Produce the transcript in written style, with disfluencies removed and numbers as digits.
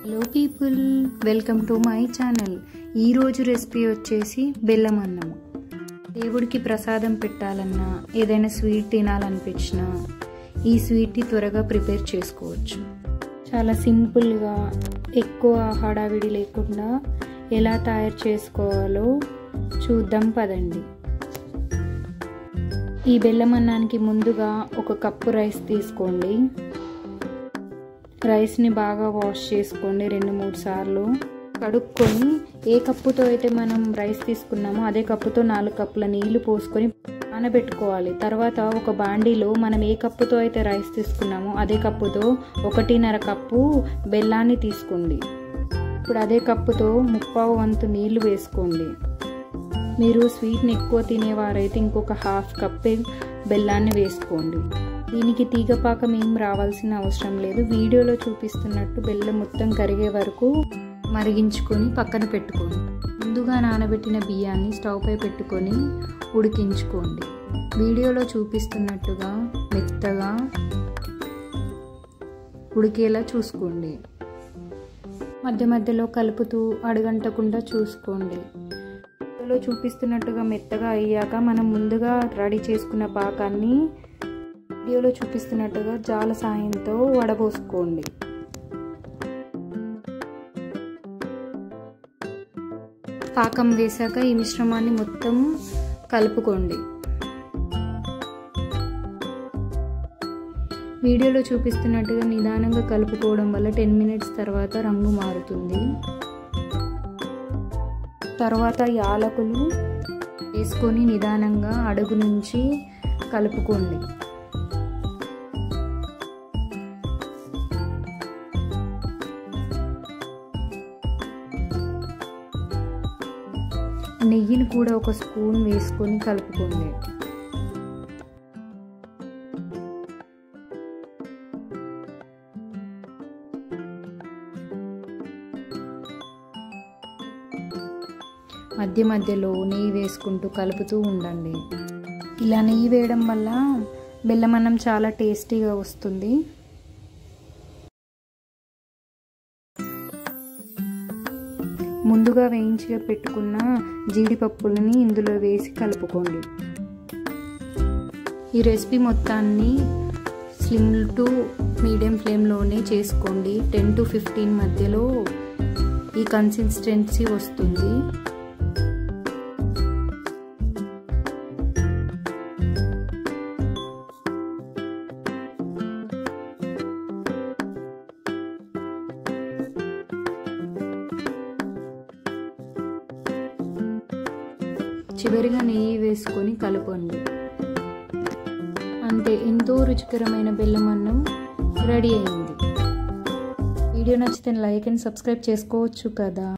Hello people, welcome to my channel. ఈరోజు recipe వచ్చేసి బెల్లం అన్నం. దేవుడికి ప్రసాదం పెట్టాలన్నా, ఏదైనా స్వీట్ తినాలనిపించినా ఈ స్వీట్ని త్వరగా ప్రిపేర్ చేసుకోవచ్చు. చాలా సింపుల్గా, ఎక్కువ హడావిడి లేకుండా ఎలా తయారు చేసుకోవాలో చూద్దాం పదండి. ఈ బెల్లం అన్నానికి ముందుగా 1 కప్పు రైస్ తీసుకోండి. రైస్ని బాగా వాష్ చేసుకోండి 2-3 సార్లు. కడుక్కొని ఏ కప్పుతో అయితే మనం రైస్ తీసుకున్నామో అదే కప్పుతో 4 కప్పుల నీళ్లు పోసుకొని నానబెట్టుకోవాలి. తర్వాత ఒక బాండీలో మనం ఏ కప్పుతో అయితే రైస్ తీసుకున్నామో అదే కప్పుతో 1.5 కప్పు బెల్లాన్ని తీసుకోండి. ఇప్పుడు అదే కప్పుతో 1/4 వంతు నీళ్లు వేసుకోండి. మీరు స్వీట్ని ఎక్కువ తినేవారైతే ఇంకొక 1/2 కప్పు బెల్లాన్ని వేసుకోండి. దీనికి తీగపాకం ఏం రావాల్సిన అవసరం లేదు. వీడియోలో చూపిస్తున్నట్టు బెల్లం మొత్తం కరిగే వరకు మరిగించుకొని పక్కన పెట్టుకోండి. ముందుగా నానబెట్టిన బియ్యాన్ని స్టవ్ పై పెట్టుకొని ఉడికించుకోండి. వీడియోలో చూపిస్తున్నట్టుగా మెత్తగా ఉడికేలా చూసుకోండి. మధ్య మధ్యలో కలుపుతూ అడుగంటకుండా చూసుకోండి. వీడియోలో చూపిస్తున్నట్టుగా మెత్తగా అయ్యాక మనం ముందుగా రెడీ చేసుకున్న పాకాన్ని వీడియోలో చూపిస్తున్నట్టుగా జాల సాయంతో వడబోసుకోండి. పాకం వేసాక ఈ మిశ్రమాన్ని మొత్తం కలుపుకోండి. వీడియోలో చూపిస్తున్నట్టుగా నిదానంగా కలుపుకోవడం వల్ల 10 మినిట్స్ తర్వాత రంగు మారుతుంది. తర్వాత యాలకులు వేసుకొని నిదానంగా అడుగు నుంచి కలుపుకోండి. నెయ్యిని కూడా 1 స్పూన్ వేసుకొని కలుపుకోండి. మధ్య మధ్యలో నెయ్యి వేసుకుంటూ కలుపుతూ ఉండండి. ఇలా నెయ్యి వేయడం వల్ల బెల్లం అన్నం చాలా టేస్టీగా వస్తుంది. ముందుగా వేయించి పెట్టుకున్న జీడిపప్పులని ఇందులో వేసి కలుపుకోండి. ఈ రెసిపీ మొత్తాన్ని స్లిమ్ టు మీడియం ఫ్లేమ్లోనే చేసుకోండి. 10 to 15 మధ్యలో ఈ కన్సిస్టెన్సీ వస్తుంది. చివరిగా నెయ్యి వేసుకొని కలపండి. అంతే, ఎంతో రుచికరమైన బెల్లం అన్నం రెడీ అయింది. వీడియో నచ్చితే లైక్ అండ్ సబ్స్క్రైబ్ చేసుకోవచ్చు కదా.